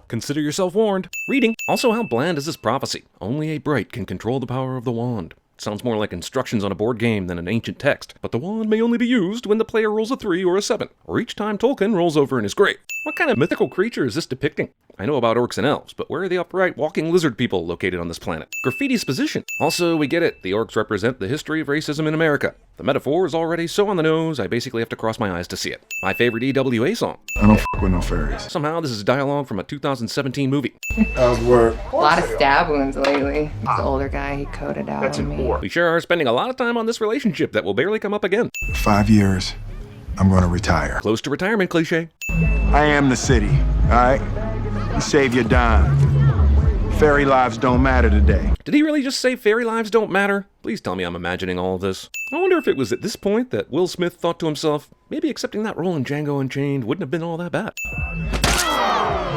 consider yourself warned. Reading. Also, how bland is this prophecy? Only a bright can control the power of the wand. Sounds more like instructions on a board game than an ancient text. But the wand may only be used when the player rolls a 3 or a 7, or each time Tolkien rolls over in his grave. What kind of mythical creature is this depicting? I know about orcs and elves, but where are the upright walking lizard people located on this planet? Graffiti's position. Also, we get it. The orcs represent the history of racism in America. The metaphor is already so on the nose, I basically have to cross my eyes to see it. My favorite EWA song. I don't f with no fairies. Somehow this is dialogue from a 2017 movie. How's work? A lot of stab wounds lately. This older guy, he coded out That's on an me. orc. We sure are spending a lot of time on this relationship that will barely come up again. 5 years, I'm gonna retire. Close to retirement cliche. I am the city, alright? You save your dime. Fairy lives don't matter today. Did he really just say fairy lives don't matter? Please tell me I'm imagining all of this. I wonder if it was at this point that Will Smith thought to himself, maybe accepting that role in Django Unchained wouldn't have been all that bad.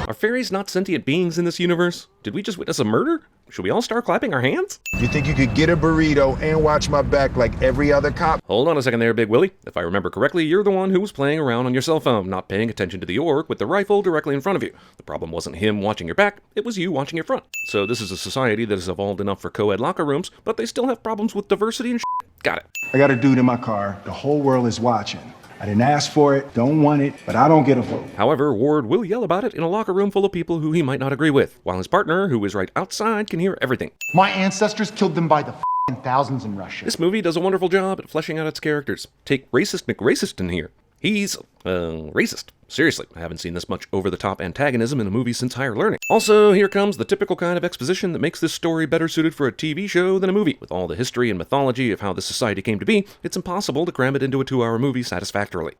Are fairies not sentient beings in this universe? Did we just witness a murder? Should we all start clapping our hands? You think you could get a burrito and watch my back like every other cop? Hold on a second there, Big Willie. If I remember correctly, you're the one who was playing around on your cell phone, not paying attention to the orc with the rifle directly in front of you. The problem wasn't him watching your back, it was you watching your front. So this is a society that has evolved enough for co-ed locker rooms, but they still have problems with diversity and shit. Got it. I got a dude in my car. The whole world is watching. I didn't ask for it, don't want it, but I don't get a vote. However, Ward will yell about it in a locker room full of people who he might not agree with, while his partner, who is right outside, can hear everything. My ancestors killed them by the thousands in Russia. This movie does a wonderful job at fleshing out its characters. Take Racist McRacist in here. He's, racist. Seriously, I haven't seen this much over-the-top antagonism in a movie since Higher Learning. Also, here comes the typical kind of exposition that makes this story better suited for a TV show than a movie. With all the history and mythology of how this society came to be, it's impossible to cram it into a 2-hour movie satisfactorily.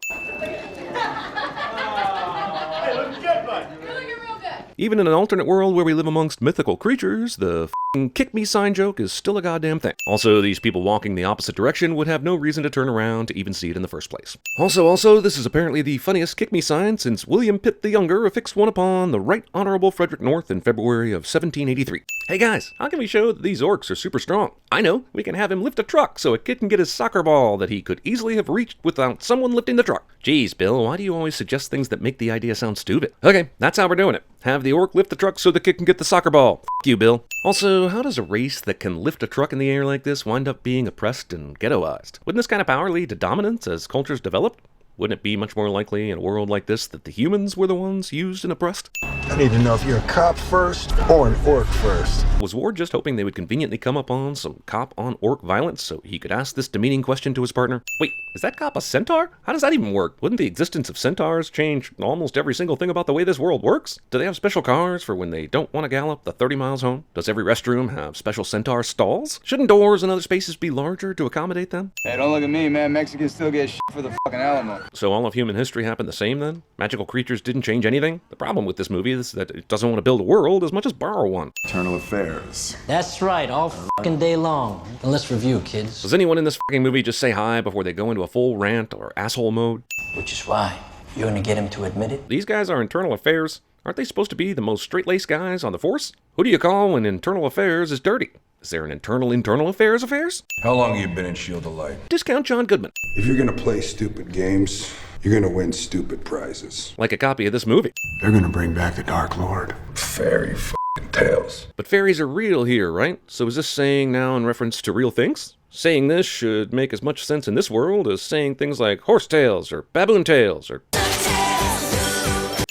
Even in an alternate world where we live amongst mythical creatures, the f***ing kick me sign joke is still a goddamn thing. Also, these people walking the opposite direction would have no reason to turn around to even see it in the first place. Also, this is apparently the funniest kick me sign since William Pitt the Younger affixed one upon the Right Honorable Frederick North in February of 1783. Hey guys, how can we show that these orcs are super strong? I know, we can have him lift a truck so a kid can get his soccer ball that he could easily have reached without someone lifting the truck. Jeez, Bill, why do you always suggest things that make the idea sound stupid? Okay, that's how we're doing it. Have the orc lift the truck so the kid can get the soccer ball. F*** you, Bill. Also, how does a race that can lift a truck in the air like this wind up being oppressed and ghettoized? Wouldn't this kind of power lead to dominance as cultures developed? Wouldn't it be much more likely in a world like this that the humans were the ones used and oppressed? I need to know if you're a cop first or an orc first. Was Ward just hoping they would conveniently come upon some cop-on-orc violence so he could ask this demeaning question to his partner? Wait, is that cop a centaur? How does that even work? Wouldn't the existence of centaurs change almost every single thing about the way this world works? Do they have special cars for when they don't want to gallop the 30 miles home? Does every restroom have special centaur stalls? Shouldn't doors and other spaces be larger to accommodate them? Hey, don't look at me, man. Mexicans still get shit for the fucking Alamo. So all of human history happened the same then? Magical creatures didn't change anything? The problem with this movie is that it doesn't want to build a world as much as borrow one. Internal affairs. That's right, all fucking day long. And let's review, kids. Does anyone in this fucking movie just say hi before they go into a full rant or asshole mode? Which is why you're gonna get him to admit it? These guys are internal affairs. Aren't they supposed to be the most straight-laced guys on the force? Who do you call when internal affairs is dirty? Is there an internal affairs? How long have you been in Shield of Light? Discount John Goodman. If you're gonna play stupid games, you're gonna win stupid prizes. Like a copy of this movie. They're gonna bring back the Dark Lord. Fairy f***ing tales. But fairies are real here, right? So is this saying now in reference to real things? Saying this should make as much sense in this world as saying things like horse tails or baboon tails or...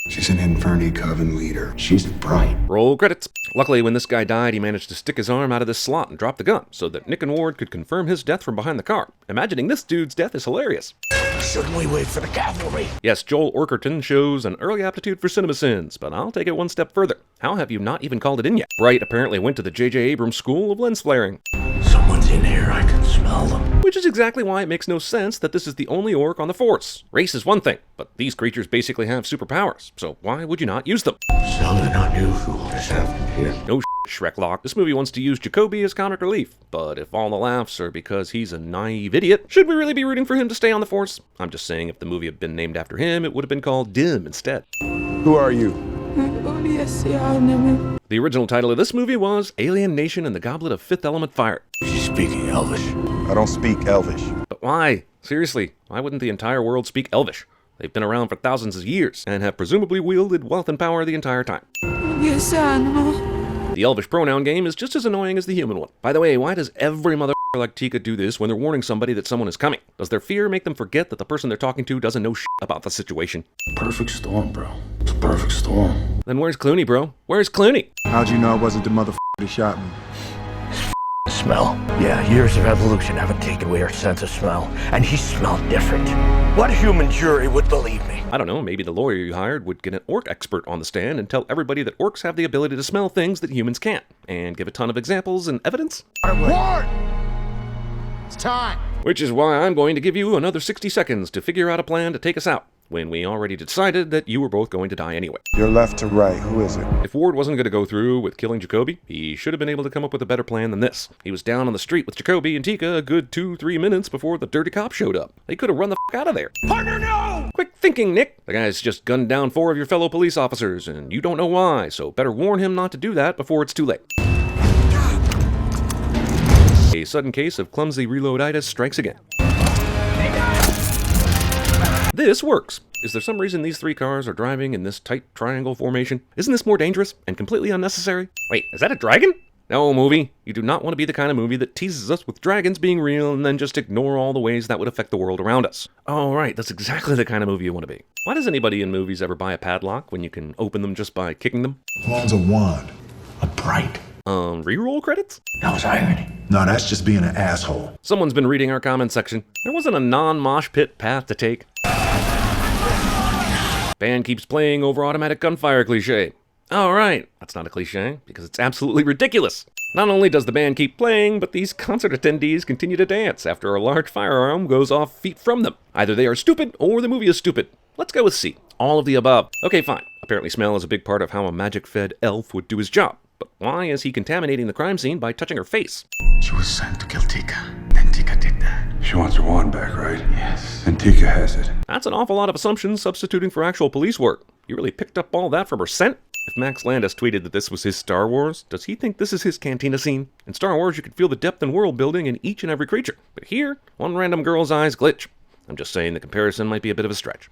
She's an Inferni Coven leader. She's bright. Roll credits. Luckily, when this guy died, he managed to stick his arm out of this slot and drop the gun, so that Nick and Ward could confirm his death from behind the car. Imagining this dude's death is hilarious. Shouldn't we wait for the cavalry? Yes, Joel Orkerton shows an early aptitude for CinemaSins, but I'll take it one step further. How have you not even called it in yet? Bright apparently went to the J.J. Abrams School of Lens Flaring. Someone's in here, I can smell them. Which is exactly why it makes no sense that this is the only orc on the Force. Race is one thing, but these creatures basically have superpowers, so why would you not use them? Something unusual is happening here. No Shreklock. This movie wants to use Jacoby as comic relief, but if all the laughs are because he's a naive idiot, should we really be rooting for him to stay on the Force? I'm just saying if the movie had been named after him, it would have been called Dim instead. Who are you? The original title of this movie was Alien Nation and the Goblet of Fifth Element Fire. She's speaking Elvish. I don't speak Elvish. But why? Seriously, why wouldn't the entire world speak Elvish? They've been around for thousands of years and have presumably wielded wealth and power the entire time. The elvish pronoun game is just as annoying as the human one. By the way, why does every motherfucker like Tika do this when they're warning somebody that someone is coming? Does their fear make them forget that the person they're talking to doesn't know shit about the situation? Perfect storm, bro. It's a perfect storm. Then where's Clooney, bro? Where's Clooney? How'd you know it wasn't the motherfucker that shot me? Smell. Yeah, years of evolution haven't taken away our sense of smell, and he smelled different. What human jury would believe me? I don't know, maybe the lawyer you hired would get an orc expert on the stand and tell everybody that orcs have the ability to smell things that humans can't, and give a ton of examples and evidence. Ward! It's time. Which is why I'm going to give you another 60 seconds to figure out a plan to take us out, when we already decided that you were both going to die anyway. You're left to right. Who is it? If Ward wasn't going to go through with killing Jacoby, he should have been able to come up with a better plan than this. He was down on the street with Jacoby and Tika a good 2-3 minutes before the dirty cop showed up. They could have run the f*** out of there. Partner, no! Quick thinking, Nick! The guy's just gunned down 4 of your fellow police officers, and you don't know why, so better warn him not to do that before it's too late. A sudden case of clumsy reloaditis strikes again. This works. Is there some reason these 3 cars are driving in this tight triangle formation? Isn't this more dangerous and completely unnecessary? Wait, is that a dragon? No, movie. You do not want to be the kind of movie that teases us with dragons being real and then just ignore all the ways that would affect the world around us. Oh, right, that's exactly the kind of movie you want to be. Why does anybody in movies ever buy a padlock when you can open them just by kicking them? Wand's a wand. A bright. Reroll credits? That was irony. No, that's just being an asshole. Someone's been reading our comment section. There wasn't a non-mosh pit path to take. Band keeps playing over automatic gunfire cliche. Alright, that's not a cliche, because it's absolutely ridiculous. Not only does the band keep playing, but these concert attendees continue to dance after a large firearm goes off feet from them. Either they are stupid, or the movie is stupid. Let's go with C. All of the above. Okay, fine. Apparently smell is a big part of how a magic-fed elf would do his job. But why is he contaminating the crime scene by touching her face? She was sent to kill Tika. Then Tika did that. She wants her wand back, right? Yes. And Tika has it. That's an awful lot of assumptions substituting for actual police work. You really picked up all that from her scent? If Max Landis tweeted that this was his Star Wars, does he think this is his cantina scene? In Star Wars, you could feel the depth and world building in each and every creature. But here, one random girl's eyes glitch. I'm just saying the comparison might be a bit of a stretch.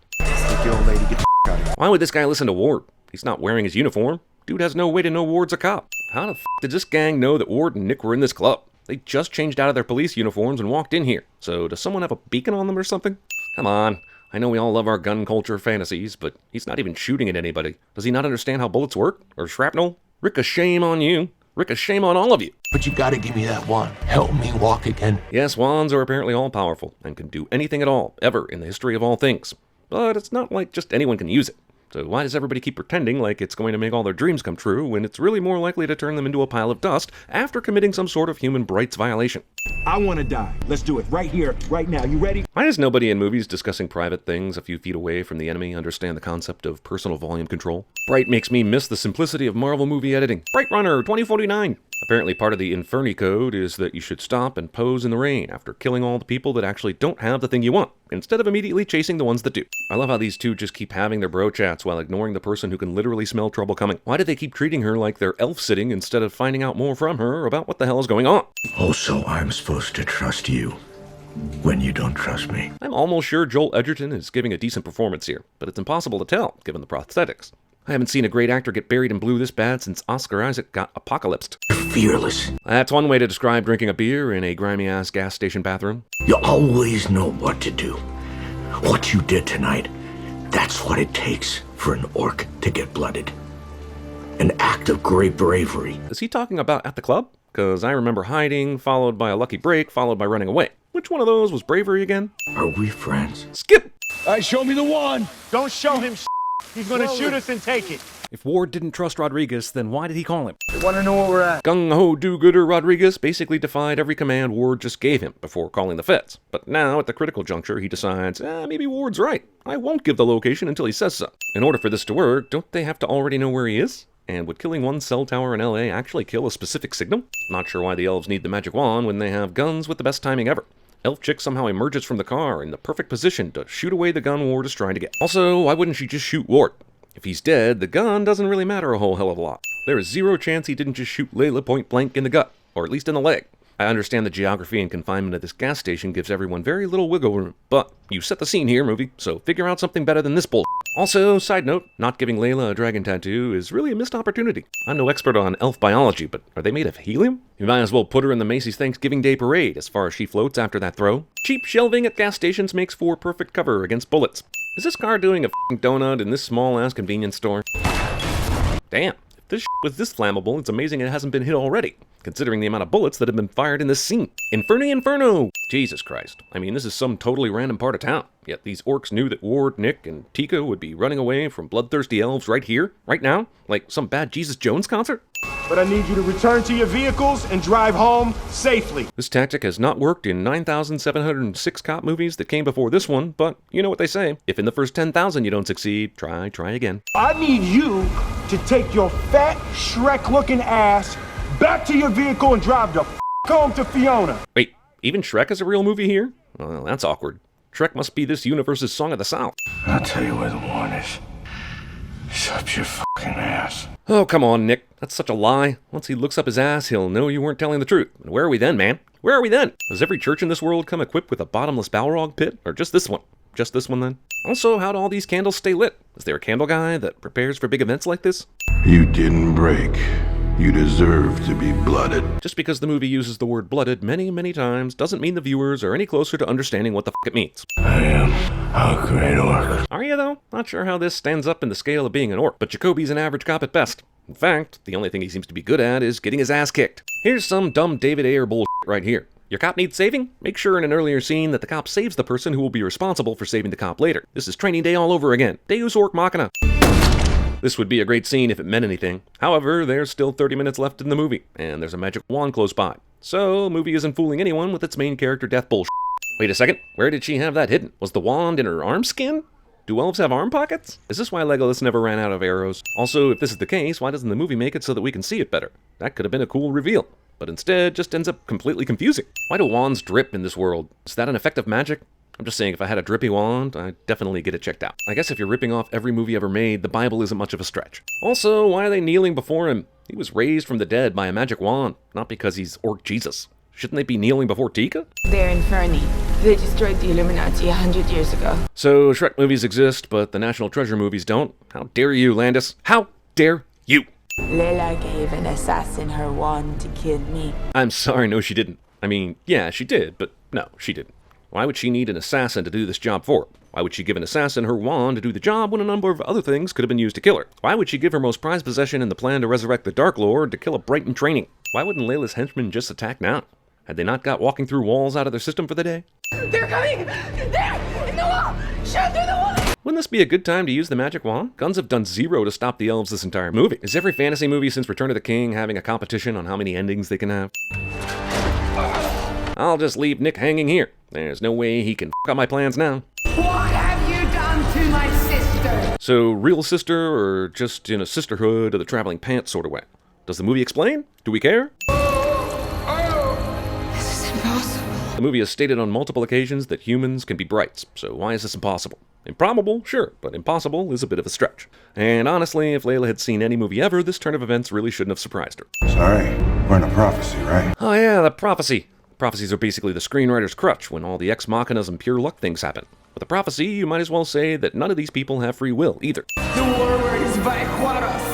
Why would this guy listen to Ward? He's not wearing his uniform. Dude has no way to know Ward's a cop. How the f*** did this gang know that Ward and Nick were in this club? They just changed out of their police uniforms and walked in here. So does someone have a beacon on them or something? Come on. I know we all love our gun culture fantasies, but he's not even shooting at anybody. Does he not understand how bullets work? Or shrapnel? Rick, a shame on you. Rick, a shame on all of you. But you gotta give me that wand. Help me walk again. Yes, wands are apparently all powerful and can do anything at all, ever in the history of all things. But it's not like just anyone can use it. So why does everybody keep pretending like it's going to make all their dreams come true when it's really more likely to turn them into a pile of dust after committing some sort of human rights violation? I want to die. Let's do it right here, right now. You ready? Why does nobody in movies discussing private things a few feet away from the enemy understand the concept of personal volume control? Bright makes me miss the simplicity of Marvel movie editing. Bright Runner 2049. Apparently part of the Inferni code is that you should stop and pose in the rain after killing all the people that actually don't have the thing you want, instead of immediately chasing the ones that do. I love how these two just keep having their bro chats while ignoring the person who can literally smell trouble coming. Why do they keep treating her like they're elf-sitting instead of finding out more from her about what the hell is going on? Also, I'm supposed to trust you when you don't trust me. I'm almost sure Joel Edgerton is giving a decent performance here, but it's impossible to tell, given the prosthetics. I haven't seen a great actor get buried in blue this bad since Oscar Isaac got apocalypsed. You're fearless. That's one way to describe drinking a beer in a grimy-ass gas station bathroom. You always know what to do. What you did tonight, that's what it takes for an orc to get blooded. An act of great bravery. Is he talking about at the club? Because I remember hiding, followed by a lucky break, followed by running away. Which one of those was bravery again? Are we friends? Skip! All right, show me the wand. Don't show him He's gonna shoot us and take it. If Ward didn't trust Rodriguez, then why did he call him? I want to know where we're at. Gung-ho do-gooder Rodriguez basically defied every command Ward just gave him before calling the feds. But now, at the critical juncture, he decides, maybe Ward's right. I won't give the location until he says so. In order for this to work, don't they have to already know where he is? And would killing one cell tower in LA actually kill a specific signal? Not sure why the elves need the magic wand when they have guns with the best timing ever. Elf Chick somehow emerges from the car in the perfect position to shoot away the gun Ward is trying to get. Also, why wouldn't she just shoot Ward? If he's dead, the gun doesn't really matter a whole hell of a lot. There is zero chance he didn't just shoot Layla point blank in the gut, or at least in the leg. I understand the geography and confinement of this gas station gives everyone very little wiggle room, but you set the scene here, movie, so figure out something better than this bull. Also, side note, not giving Layla a dragon tattoo is really a missed opportunity. I'm no expert on elf biology, but are they made of helium? You might as well put her in the Macy's Thanksgiving Day Parade as far as she floats after that throw. Cheap shelving at gas stations makes for perfect cover against bullets. Is this car doing a f***ing donut in this small-ass convenience store? Damn. If this was this flammable, it's amazing it hasn't been hit already, considering the amount of bullets that have been fired in this scene. Inferno Inferno! Jesus Christ. I mean, this is some totally random part of town. Yet these orcs knew that Ward, Nick, and Tika would be running away from bloodthirsty elves right here, right now, like some bad Jesus Jones concert? But I need you to return to your vehicles and drive home safely. This tactic has not worked in 9,706 cop movies that came before this one, but you know what they say. If in the first 10,000 you don't succeed, try again. I need you to take your fat, Shrek-looking ass back to your vehicle and drive the f*** home to Fiona. Wait, even Shrek is a real movie here? Well, that's awkward. Shrek must be this universe's Song of the South. I'll tell you where the one is. Shut your fucking ass. Oh, come on, Nick. That's such a lie. Once he looks up his ass, he'll know you weren't telling the truth. And where are we then, man? Where are we then? Does every church in this world come equipped with a bottomless Balrog pit? Or just this one? Just this one, then? Also, how do all these candles stay lit? Is there a candle guy that prepares for big events like this? You didn't break. You deserve to be blooded. Just because the movie uses the word blooded many, many times doesn't mean the viewers are any closer to understanding what the f*** it means. I am a great orc. Are you, though? Not sure how this stands up in the scale of being an orc, but Jacoby's an average cop at best. In fact, the only thing he seems to be good at is getting his ass kicked. Here's some dumb David Ayer bullshit right here. Your cop needs saving? Make sure in an earlier scene that the cop saves the person who will be responsible for saving the cop later. This is Training Day all over again. Deus Orc Machina. This would be a great scene if it meant anything. However, there's still 30 minutes left in the movie, and there's a magic wand close by. So, the movie isn't fooling anyone with its main character death bullshit. Wait a second, where did she have that hidden? Was the wand in her arm skin? Do elves have arm pockets? Is this why Legolas never ran out of arrows? Also, if this is the case, why doesn't the movie make it so that we can see it better? That could have been a cool reveal, but instead just ends up completely confusing. Why do wands drip in this world? Is that an effect of magic? I'm just saying, if I had a drippy wand, I'd definitely get it checked out. I guess if you're ripping off every movie ever made, the Bible isn't much of a stretch. Also, why are they kneeling before him? He was raised from the dead by a magic wand, not because he's Orc Jesus. Shouldn't they be kneeling before Tika? They're Inferni. They destroyed the Illuminati 100 years ago. So, Shrek movies exist, but the National Treasure movies don't? How dare you, Landis? How dare you? Layla gave an assassin her wand to kill me. I'm sorry, no she didn't. I mean, yeah, she did, but no, she didn't. Why would she need an assassin to do this job for her? Why would she give an assassin her wand to do the job when a number of other things could have been used to kill her? Why would she give her most prized possession in the plan to resurrect the Dark Lord to kill a Bright in training? Why wouldn't Layla's henchmen just attack now? Had they not got walking through walls out of their system for the day? They're coming! There! In the wall! Shoot through the wall! Wouldn't this be a good time to use the magic wand? Guns have done zero to stop the elves this entire movie. Is every fantasy movie since Return of the King having a competition on how many endings they can have? I'll just leave Nick hanging here. There's no way he can f*** up my plans now. What have you done to my sister? So, real sister, or just in a sisterhood of the traveling pants sort of way? Does the movie explain? Do we care? This is impossible. The movie has stated on multiple occasions that humans can be brights, so why is this impossible? Improbable? Sure, but impossible is a bit of a stretch. And honestly, if Layla had seen any movie ever, this turn of events really shouldn't have surprised her. Sorry, we're in a prophecy, right? Oh yeah, the prophecy. Prophecies are basically the screenwriter's crutch when all the ex machinas and pure luck things happen. With a prophecy, you might as well say that none of these people have free will, either. The war word is Vaquaros.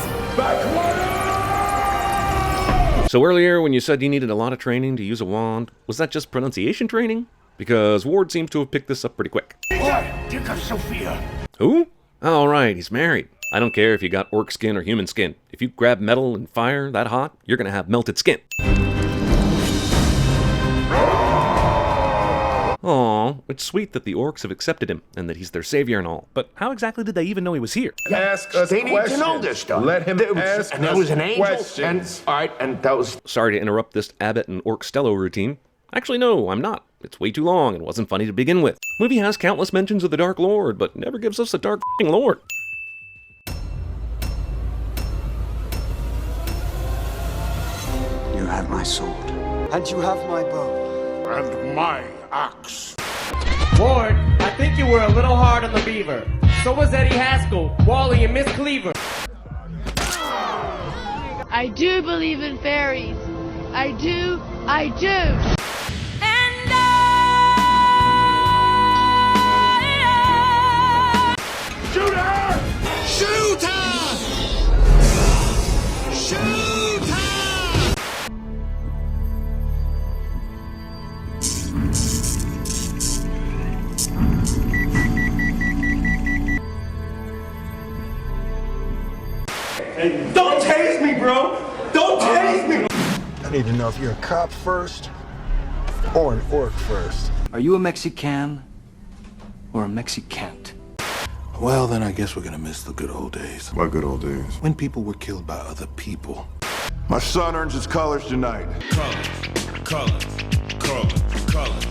So earlier, when you said you needed a lot of training to use a wand, was that just pronunciation training? Because Ward seems to have picked this up pretty quick. Who? Oh, right, he's married. I don't care if you got orc skin or human skin. If you grab metal and fire that hot, you're gonna have melted skin. Aw, it's sweet that the orcs have accepted him, and that he's their savior and all. But how exactly did they even know he was here? Ask us They questions. need to know this stuff. Let him ask And there was an angel. questions. And, all right, and that was... Sorry to interrupt this Abbott and Orc Stello routine. Actually, no, I'm not. It's way too long and wasn't funny to begin with. Movie has countless mentions of the Dark Lord, but never gives us a Dark f***ing Lord. You have my sword. And you have my bow. And my axe. Ward, I think you were a little hard on the beaver. So was Eddie Haskell, Wally, and Miss Cleaver. I do believe in fairies. I do. I do. Shoot her! Shoot her! Shoot her! Hey, don't tase me, bro! Don't tase me! I need to know if you're a cop first or an orc first. Are you a Mexican or a Mexicant? Well, then I guess we're gonna miss the good old days. What good old days? When people were killed by other people. My son earns his colors tonight. Colors, colors, colors, colors.